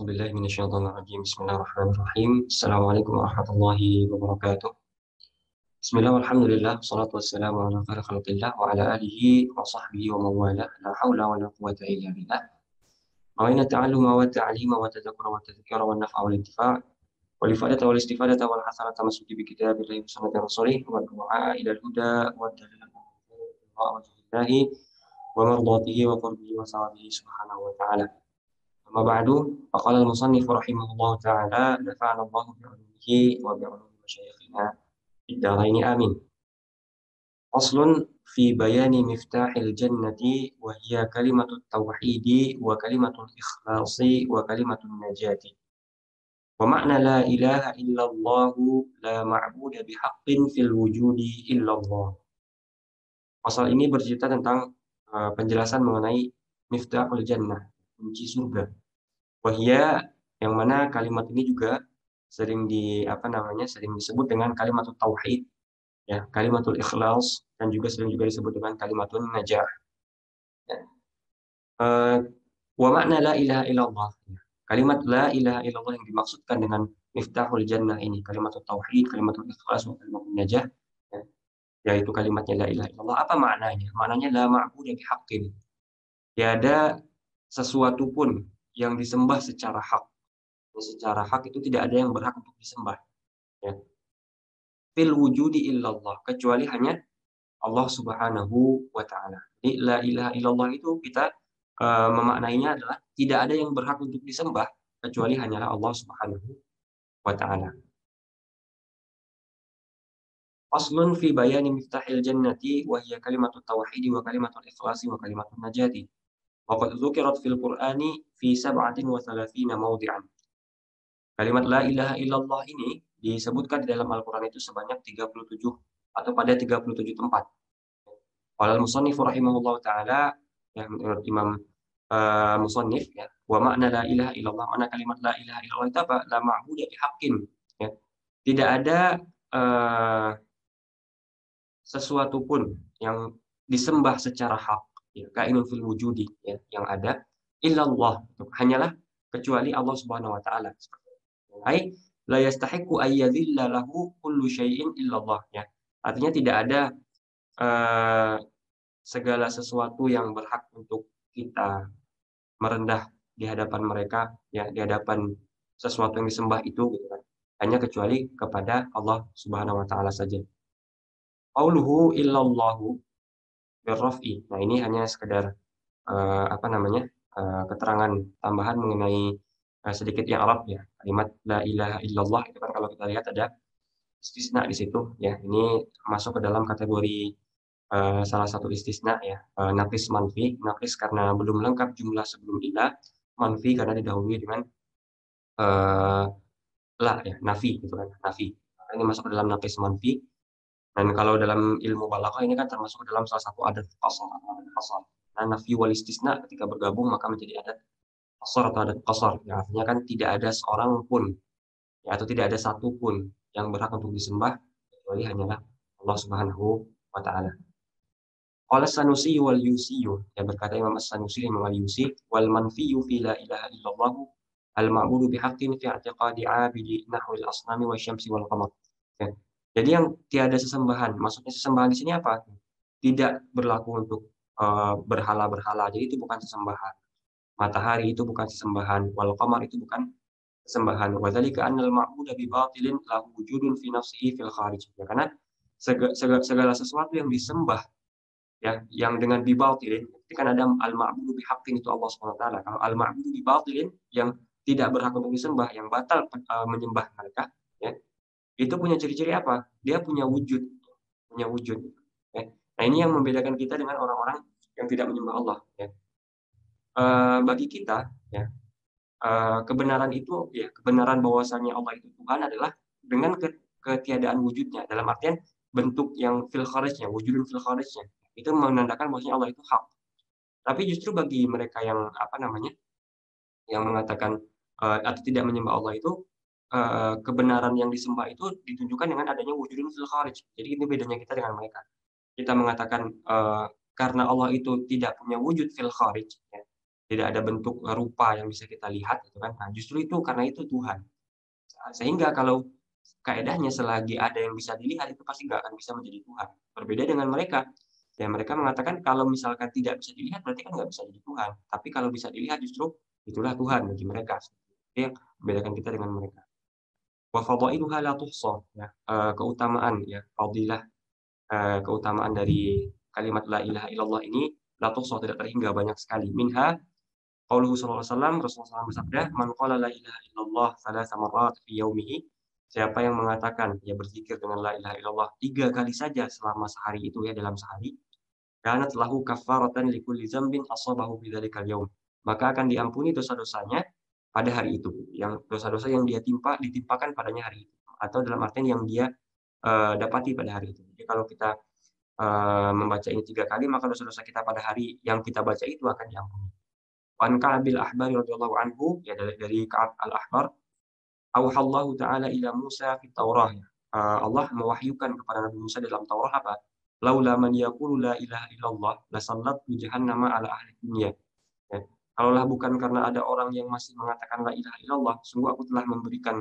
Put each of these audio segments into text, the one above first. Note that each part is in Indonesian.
أعوذ بالله من الشيطان الرجيم. بسم الله الرحمن الرحيم. السلام عليكم ورحمة الله وبركاته. بسم الله والحمد لله والصلاة والسلام على خير خلق الله وعلى آله وصحبه ومن والاه. لا حول ولا قوة إلا بالله. نوينا التعلم والتعليم والتذكر والتذكير والنفع والانتفاع والإفادة والاستفادة والحسنة تمسك بكتاب الله وسنة رسوله والدعاء إلى الهدى والدلالة على وجه الله ومرضاته وقربه وثوابه سبحانه وتعالى. أما بعد، فقال المصنف رحمه الله تعالى: نفعنا الله بعلومه وبعلوم مشايخنا في الدارين آمين. فصل في بيان مفتاح الجنة، وهي كلمة التوحيد وكلمة الإخلاص وكلمة النجاة. ومعنى لا إله إلا الله لا معبود بحق في الوجود إلا الله. Pasal ini bercerita tentang penjelasan mengenai miftahul jannah, kunci surga. Wahia, yang mana kalimat ini juga sering sering disebut dengan kalimatul tauhid, ya, kalimatul ikhlas, dan juga disebut dengan kalimatul najah. Ya. Wa makna la ilaha illallah. Ya. Kalimat la ilaha illallah yang dimaksudkan dengan miftahul jannah ini, kalimatul tauhid, kalimatul ikhlas, dan kalimatul najah, ya, yaitu kalimatnya la ilaha illallah. Apa maknanya? Maknanya la ma'budu bihaqqin. Tiada sesuatu pun yang disembah secara hak. Secara hak itu tidak ada yang berhak untuk disembah, ya. Fil wujudi illallah, kecuali hanya Allah Subhanahu wa taala. Jadi la ilaha illallah itu kita memaknainya adalah tidak ada yang berhak untuk disembah kecuali hanyalah Allah Subhanahu wa taala. Faslun fi bayani miftahil jannati wa hiya kalimatut tauhid wa kalimatul ikhlasi wa kalimatun najati. Wa qad dzukirat fil Qur'ani fi 37 mawdi'an. Kalimat la ilaha illallah ini disebutkan di dalam Al-Quran itu sebanyak 37 atau pada 37 tempat. Qala al-musannif rahimahullah ta'ala, ya, menurut Imam musannif, ya, wa makna la ilaha illallah, makna kalimat la ilaha illallah itu apa? La ma'budu bihaqqin, ya. Tidak ada sesuatu pun yang disembah secara hak, ya, kainun fil wujudi, ya, yang ada illallah, hanyalah kecuali Allah Subhanahu wa taala. Ai la yastahiqu ay yadhilla lahu kullu syai'in illallah, ya. Artinya tidak ada segala sesuatu yang berhak untuk kita merendah di hadapan mereka, ya, di hadapan sesuatu yang disembah itu, gitu kan. Hanya kecuali kepada Allah Subhanahu wa taala saja. Qauluhu illallahu birraf'i. Nah, ini hanya sekedar keterangan tambahan mengenai sedikit yang Arab, ya. Kalimat la ilaha illallah itu kan kalau kita lihat ada istisna di situ, ya. Ini masuk ke dalam kategori salah satu istisna, ya, naqis manfi. Naqis karena belum lengkap jumlah sebelum ila, manfi karena didahului dengan la, ya, nafi, gitu kan, nafi. Ini masuk ke dalam naqis manfi. Dan kalau dalam ilmu balaghah ini kan termasuk dalam salah satu adat qasar atau adat qasar. Nah, nafi wal istisna ketika bergabung maka menjadi adat qasar atau adat qasar. Yang artinya kan tidak ada seorang pun, ya, atau tidak ada satu pun yang berhak untuk disembah kecuali hanyalah Allah Subhanahu wa taala. Qala Sanusi wal Yusiyu, ya, berkata Imam As-Sanusi Imam Al-Yusi, wal manfiyu fi la ilaha illallah al-ma'budu bihaqqin fi i'tiqadi 'abidi nahwil asnami wasyamsi wal qamar. Ya. Jadi yang tiada sesembahan, maksudnya sesembahan di sini apa? Tidak berlaku untuk berhala-berhala. Jadi itu bukan sesembahan. Matahari itu bukan sesembahan, wal qamar itu bukan sesembahan. Wa dzalika annal ma'budu bi batilin lahu wujudun fi nafsihi fil kharij. Ya, karena segala sesuatu yang disembah, ya, yang dengan bibatilin, itu kan ada al-ma'budu bihaqqin itu Allah Subhanahu wa taala. Kalau al-ma'budu bibatilin yang tidak berhak untuk disembah, yang batal menyembah mereka, ya, itu punya ciri-ciri apa? Dia punya wujud, ya. Nah, ini yang membedakan kita dengan orang-orang yang tidak menyembah Allah, ya. Bagi kita, ya, kebenaran itu, ya, kebenaran bahwasanya Allah itu Tuhan adalah dengan ketiadaan wujudnya, dalam artian bentuk yang fil kharijnya, wujudun fil kharijnya, itu menandakan bahwasanya Allah itu hak. Tapi justru bagi mereka yang yang mengatakan atau tidak menyembah Allah itu, kebenaran yang disembah itu ditunjukkan dengan adanya wujudun fil kharij. Jadi ini bedanya kita dengan mereka. Kita mengatakan karena Allah itu tidak punya wujud fil kharij, ya. tidak ada bentuk rupa yang bisa kita lihat, gitu kan. Nah, justru itu karena itu Tuhan. Sehingga kalau kaedahnya selagi ada yang bisa dilihat itu pasti nggak akan bisa menjadi Tuhan. Berbeda dengan mereka, ya mereka mengatakan kalau misalkan tidak bisa dilihat berarti kan nggak bisa jadi Tuhan. Tapi kalau bisa dilihat justru itulah Tuhan bagi mereka. Itu yang membedakan kita dengan mereka. Wa fadailuha la tuhsa, ya, keutamaan ya, fadilah, keutamaan dari kalimat la ilaha illallah ini la tuhsa, tidak terhingga, banyak sekali. Minha qauluhu sallallahu alaihi wasallam, Rasulullah SAW bersabda, "Man qala la ilaha illallah thalatha marrat fi yaumihi." Siapa yang mengatakan, ya berzikir dengan la ilaha illallah 3 kali saja selama sehari itu ya, dalam sehari, kanat lahu kaffaratan likulli dzambin asabahu bidzalikal yaum. Maka akan diampuni dosa-dosanya pada hari itu, yang dosa-dosa yang dia ditimpakan padanya hari itu, atau dalam artian yang dia dapati pada hari itu. Jadi kalau kita membaca ini 3 kali, maka dosa-dosa kita pada hari yang kita baca itu akan diampuni. An Ka'bil Ahbari radhiyallahu anhu, ya dari Ka'ab al-Ahbar, auhallahu ta'ala ila Musa fit Taurah. Allah mewahyukan kepada Nabi Musa dalam Taurat apa? Laula man yaqulu la ilaha illallah la sallatu jahannama ala ahli dunya. Ya. Kalaulah bukan karena ada orang yang masih mengatakan la ilaha illallah, sungguh aku telah memberikan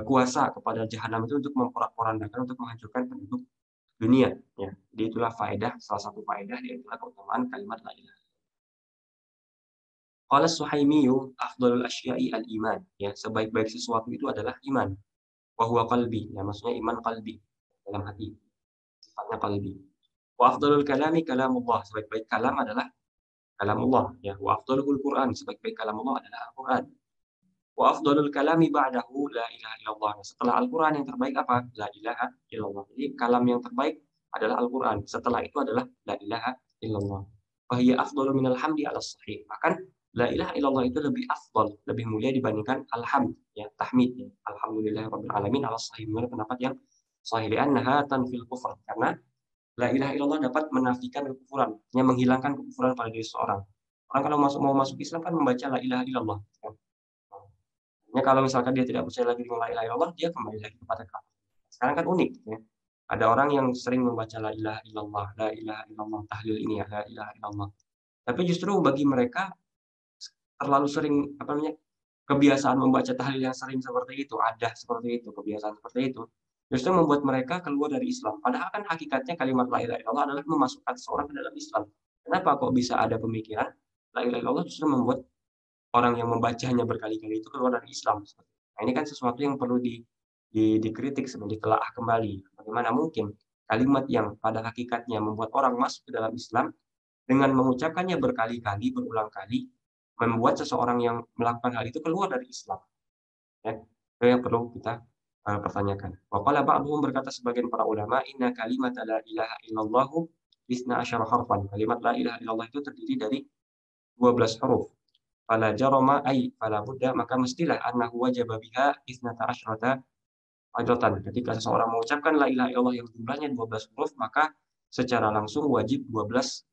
kuasa kepada jahanam itu untuk memporak-porandakan, untuk menghancurkan penduduk dunia. Ya. Jadi itulah faedah, salah satu faedah yaitu keutamaan kalimat la ilaha. Qala Suhaimiyu afdhalul asya'i al-iman, ya, sebaik-baik sesuatu itu adalah iman. Wa huwa qalbi, ya maksudnya iman qalbi, dalam hati, sifatnya qalbi. Wa afdhalul kalami kalamullah, sebaik-baik kalam adalah kalamullah, ya. Wa afdhalul Qur'an, sebaik-baik kalamullah adalah Al-Qur'an. Wa afdhalul kalami ba'dahu la ilaha illallah. Setelah Al-Qur'an yang terbaik apa? La ilaha illallah. Jadi kalam yang terbaik adalah Al-Qur'an. Setelah itu adalah la ilaha illallah. Fa hiya afdhalu minal hamdi 'ala sahih. Bahkan la ilaha illallah itu lebih afdal, lebih mulia dibandingkan alhamd, ya, tahmid, ya. Alhamdulillahirabbil alamin 'ala sahih, menurut pendapat yang sahih, li'annaha tanfil kufr. Karena la ilaha illallah dapat menafikan kekufuran, yang menghilangkan kekufuran pada diri seseorang. Orang kalau mau masuk Islam kan membaca la ilaha illallah, ya. Ya, kalau misalkan dia tidak percaya lagi dengan la ilaha illallah, dia kembali lagi kepada kafir. Sekarang kan unik, ya. Ada orang yang sering membaca la ilaha illallah, la ilaha illallah, tahlil ini ya, la ilaha illallah. Tapi justru bagi mereka terlalu sering, apa namanya, kebiasaan membaca tahlil yang sering seperti itu, adah seperti itu, kebiasaan seperti itu, justru membuat mereka keluar dari Islam. Padahal kan hakikatnya kalimat la ilaha illallah adalah memasukkan seorang ke dalam Islam. Kenapa kok bisa ada pemikiran la ilaha illallah justru membuat orang yang membacanya berkali-kali itu keluar dari Islam? Nah, ini kan sesuatu yang perlu dikritik, sebenarnya ditelaah kembali. Bagaimana mungkin kalimat yang pada hakikatnya membuat orang masuk ke dalam Islam dengan mengucapkannya berkali-kali, berulang kali, membuat seseorang yang melakukan hal itu keluar dari Islam, ya. Itu yang perlu kita pertanyakan. Wa qala ba'dhum, berkata sebagian para ulama, inna kalimat la ilaha illallahu isna asyara harfan. Kalimat la ilaha illallah itu terdiri dari 12 huruf. Fala jarama ay fala budda, maka mestilah annahu wajaba biha isnata asyrata ajratan. Ketika seseorang mengucapkan la ilaha illallah yang jumlahnya 12 huruf, maka secara langsung wajib 12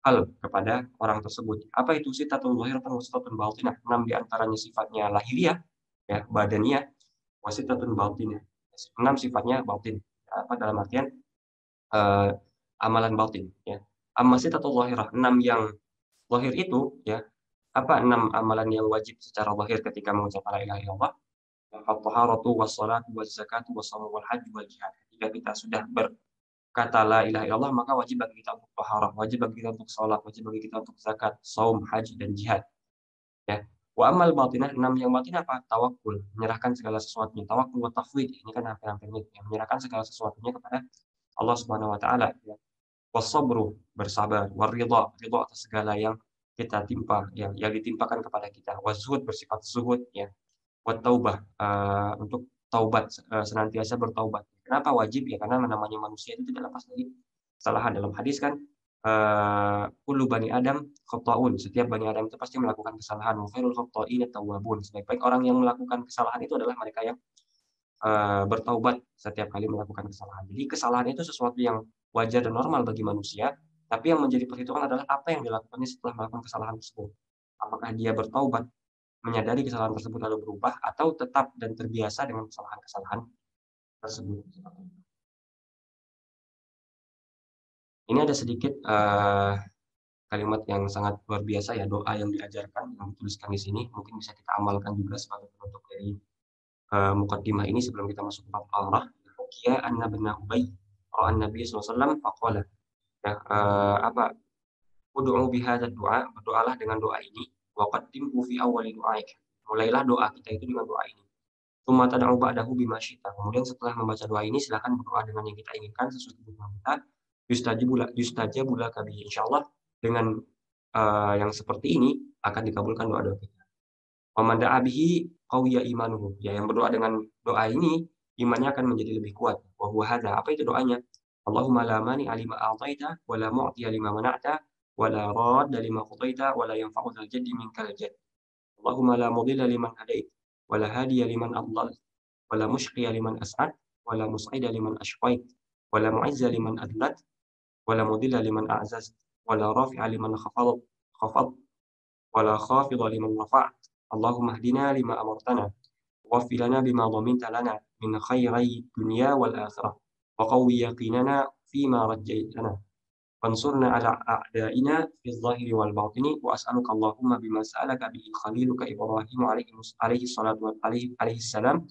hal kepada orang tersebut. Apa itu? Sitatun zahiratan wa sitatun batinah. 6 di antaranya sifatnya lahiriah, ya, badaniah, wa sitatun batinah. 6 sifatnya batin. Apa dalam artian eh, amalan batin, ya. Amma sitatun zahirah, 6 yang zahir itu, ya. Apa 6 amalan yang wajib secara zahir ketika mengucapkan la ilaha illallah? At-taharatu was-salatu waz-zakatu was-shaum wal-hajj wal-jihad. Ketika kita sudah kata la ilaha illallah, maka wajib bagi kita untuk taharah, wajib bagi kita untuk sholat, wajib bagi kita untuk zakat, saum, haji, dan jihad. Ya. Wa amal batinah, 6 yang batin apa? Tawakul, menyerahkan segala sesuatunya. Tawakul wa tafwid, ini kan hampir-hampir mirip, ya. Menyerahkan segala sesuatunya kepada Allah Subhanahu wa taala, ya. Wasabru, bersabar, waridha, ridha atas segala yang kita timpa, yang ditimpakan kepada kita. Wazuhud, bersifat zuhud, ya. Wa taubah, untuk taubat, senantiasa bertaubat. Kenapa wajib? Ya karena namanya manusia itu tidak lepas dari kesalahan. Dalam hadis kan, kullu bani Adam khata'un, setiap bani Adam itu pasti melakukan kesalahan. Wa khairul khata'ina tawwabun, sebaik-baik orang yang melakukan kesalahan itu adalah mereka yang bertaubat setiap kali melakukan kesalahan. Jadi kesalahan itu sesuatu yang wajar dan normal bagi manusia, tapi yang menjadi perhitungan adalah apa yang dilakukannya setelah melakukan kesalahan tersebut. Apakah dia bertaubat, menyadari kesalahan tersebut lalu berubah, atau tetap dan terbiasa dengan kesalahan-kesalahan tersebut. Ini ada sedikit kalimat yang sangat luar biasa ya, doa yang diajarkan, yang dituliskan di sini, mungkin bisa kita amalkan juga sebagai penutup dari muqaddimah ini sebelum kita masuk ke bab Al-Marah. Hukiya anna bin Ubay ra'an Nabi sallallahu alaihi wasallam faqala, ya, ud'u bihadzal du'a, berdoalah dengan doa ini, wa qaddimhu fi awwali du'aik. Mulailah doa kita itu dengan doa ini. Tsumma tad'u ba'dahu bima syi'ta. Kemudian setelah membaca doa ini silakan berdoa dengan yang kita inginkan sesuai kebutuhan kita. Yustajabu laka bihi. Insyaallah dengan yang seperti ini akan dikabulkan doa-doa kita. Wa man da'a bihi qawiya imanuhu. Ya, yang berdoa dengan doa ini imannya akan menjadi lebih kuat. Wa huwa hadza. Apa itu doanya? Allahumma la mani'a lima a'taita wa la mu'tiya lima mana'ta wa la radda lima qadaita wa la yanfa'u dzal jaddi minkal jadd. Allahumma la mudilla liman hadait wa la hadiya liman adlal wa la mushqiya liman as'ad wa la mus'ida liman ashqait wa la mu'izza liman adlat wa la mudilla liman a'zaz wa la rafi'a liman khafad wa la khafida liman rafa'at. Allahumma hdina lima amartana waghfir lana bima dhaminta lana min khairai dunya wal akhirah wa qawwi yaqinana fima rajjaitana wansurna ala a'daina fil zahiri wal batini wa as'aluka Allahumma bima sa'alaka bihi khaliluka Ibrahim alaihi salatu wa alaihi salam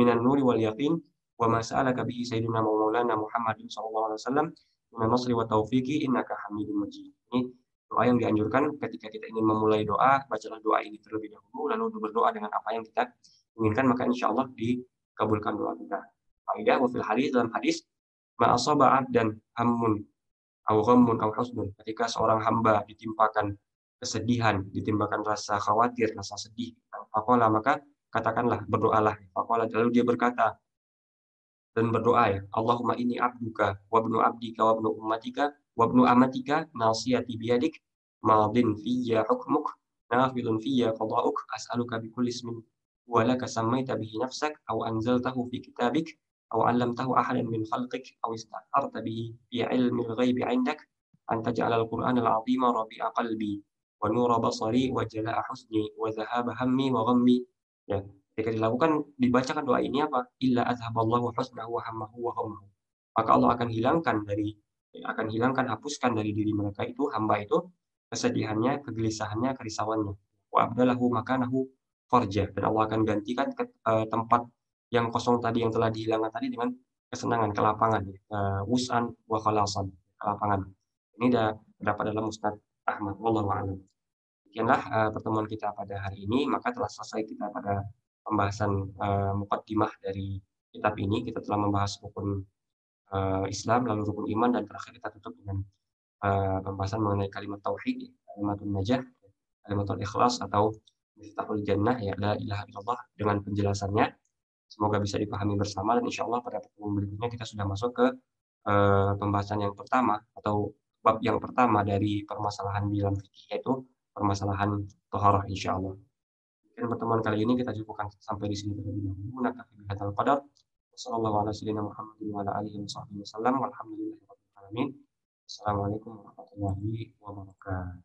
minan nuri wal yaqin wa ma sa'alaka bihi sayyidina maulana Muhammadin sallallahu alaihi wasallam minan nasri wa taufiqi innaka Hamidum Majid. Ini doa yang dianjurkan ketika kita ingin memulai doa, bacalah doa ini terlebih dahulu, lalu berdoa dengan apa yang kita inginkan, maka insya Allah dikabulkan doa kita. Faidah wa fil hadis, dalam hadis, ma asaba 'abdan hammun aw ghammun aw husnun, ketika seorang hamba ditimpakan kesedihan, ditimpakan rasa khawatir, rasa sedih, faqala, maka katakanlah, berdoalah. Faqala, lalu dia berkata dan berdoa, ya, Allahumma inni abduka wa ibnu abdika wa ibnu ummatika wa ibnu amatika nasiyati biyadik madin fiyya hukmuk nafidun fiyya qada'uk as'aluka bi kulli ismin wa laka sammaita bihi nafsak aw anzaltahu fi kitabik aw 'allamtahu ahadan min khalqik aw ista'tharta bihi fi 'ilmil ghaibi 'indak an taj'ala al-Qur'ana al-'azima rabi'a qalbi wa nura basari wa jala'a husni wa dhahaba hammi wa ghammi. Ya, ketika dilakukan, dibacakan doa ini apa? Illa azhaballahu husnahu wa hammahu wa ghammahu. Maka Allah akan hilangkan, hapuskan dari diri mereka itu, hamba itu, kesedihannya, kegelisahannya, kerisauannya. Wa abdalahu makanahu farja. Dan Allah akan gantikan tempat yang kosong tadi, yang telah dihilangkan tadi, dengan kesenangan, kelapangan. Wus'an wa khalasan. Kelapangan. Ini terdapat dalam Musnad Ahmad. Wallahu a'lam. Demikianlah pertemuan kita pada hari ini. Maka telah selesai kita pada pembahasan muqaddimah dari kitab ini. Kita telah membahas rukun Islam, lalu rukun iman, dan terakhir kita tutup dengan pembahasan mengenai kalimat tauhid, kalimatun najah, kalimatul ikhlas atau miftahul jannah, ya, la ilaha illallah, dengan penjelasannya. Semoga bisa dipahami bersama, dan insyaallah pada pertemuan berikutnya kita sudah masuk ke pembahasan yang pertama atau bab yang pertama dari permasalahan di dalam fikih, yaitu permasalahan thaharah, insyaallah. Dan pertemuan kali ini kita cukupkan sampai di sini terlebih dahulu. Naktafi bihadzal qadar. Wassallallahu ala sayyidina Muhammadin wa ala alihi wa sahbihi wasallam. Walhamdulillahirabbil alamin. Assalamualaikum warahmatullahi wabarakatuh.